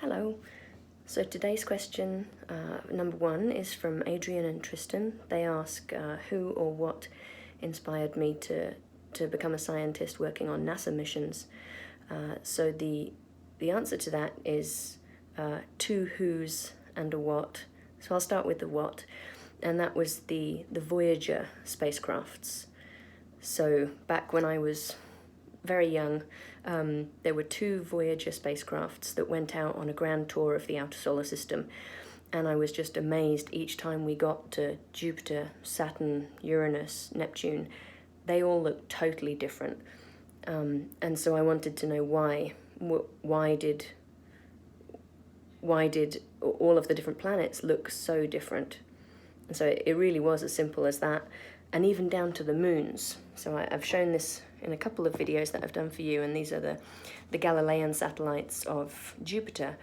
Hello. So today's question, number one, is from Adrian and Tristan. They ask who or what inspired me to become a scientist working on NASA missions. So the answer to that is two who's and a what. So I'll start with the what, and that was the Voyager spacecrafts. So back when I was very young, there were two Voyager spacecrafts that went out on a grand tour of the outer solar system, and I was just amazed each time we got to Jupiter, Saturn, Uranus, Neptune. They all looked totally different, and so I wanted to know why. Why did all of the different planets look so different? And so it really was as simple as that, and even down to the moons. So I've shown this in a couple of videos that I've done for you, and these are the Galilean satellites of Jupiter.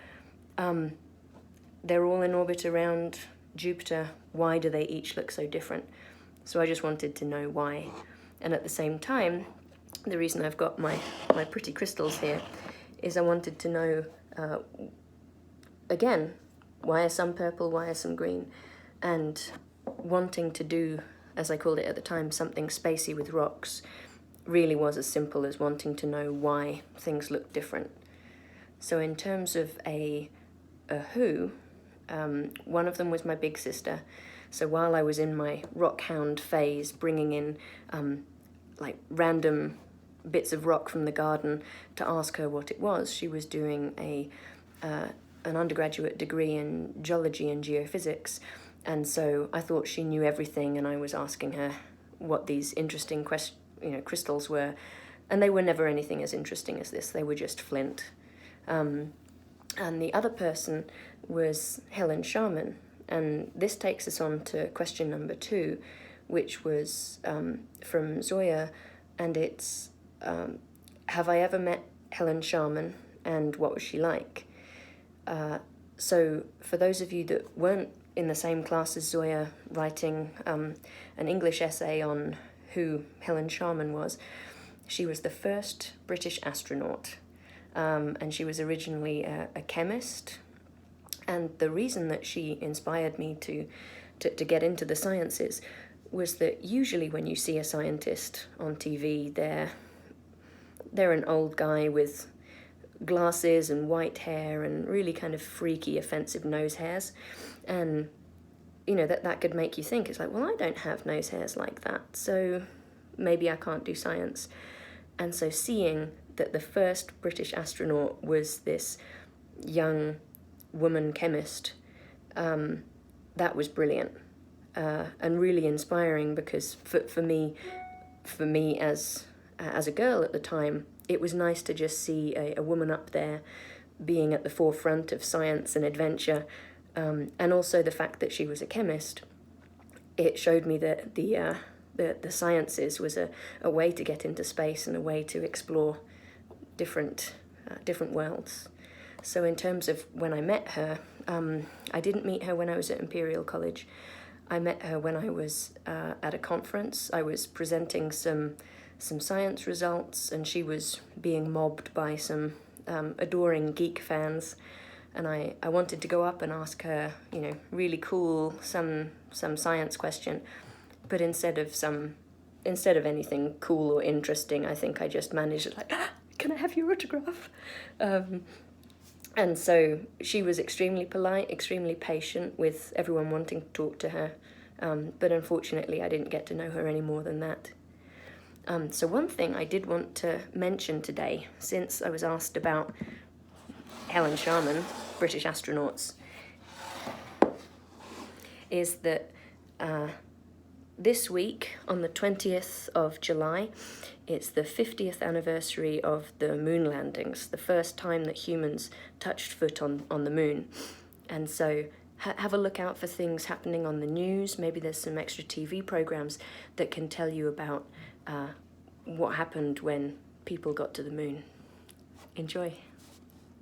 They're all in orbit around Jupiter. Why do they each look so different? So I just wanted to know why. And at the same time, the reason I've got my pretty crystals here is I wanted to know, again, why are some purple, why are some green? And wanting to do, as I called it at the time, something spacey with rocks, really was as simple as wanting to know why things look different. So in terms of a who, one of them was my big sister. So while I was in my rock hound phase, bringing in like random bits of rock from the garden to ask her what it was, she was doing an undergraduate degree in geology and geophysics, and so I thought she knew everything, and I was asking her what these interesting crystals were, and they were never anything as interesting as this. They were just flint. And the other person was Helen Sharman, and this takes us on to question number two, which was from Zoya, and it's have I ever met Helen Sharman, and what was she like? So for those of you that weren't in the same class as Zoya, writing an English essay on who Helen Sharman was, she was the first British astronaut, and she was originally a chemist. And the reason that she inspired me to get into the sciences was that usually when you see a scientist on TV, they're an old guy with glasses and white hair and really kind of freaky, offensive nose hairs. And you know, that could make you think, it's like, well, I don't have nose hairs like that, so maybe I can't do science. And so seeing that the first British astronaut was this young woman chemist, that was brilliant, and really inspiring, because for me as a girl at the time, it was nice to just see a woman up there being at the forefront of science and adventure. And also the fact that she was a chemist, it showed me that the sciences was a way to get into space and a way to explore different worlds. So in terms of when I met her, I didn't meet her when I was at Imperial College. I met her when I was at a conference. I was presenting some science results, and she was being mobbed by some adoring geek fans. And I wanted to go up and ask her, really cool, some science question, but instead of anything cool or interesting, I think I just managed it like, can I have your autograph? And so she was extremely polite, extremely patient with everyone wanting to talk to her, but unfortunately I didn't get to know her any more than that. So one thing I did want to mention today, since I was asked about Helen Sharman, British astronauts, is that this week, on the 20th of July, it's the 50th anniversary of the moon landings, the first time that humans touched foot on the moon. And so have a look out for things happening on the news. Maybe there's some extra TV programs that can tell you about what happened when people got to the moon. Enjoy.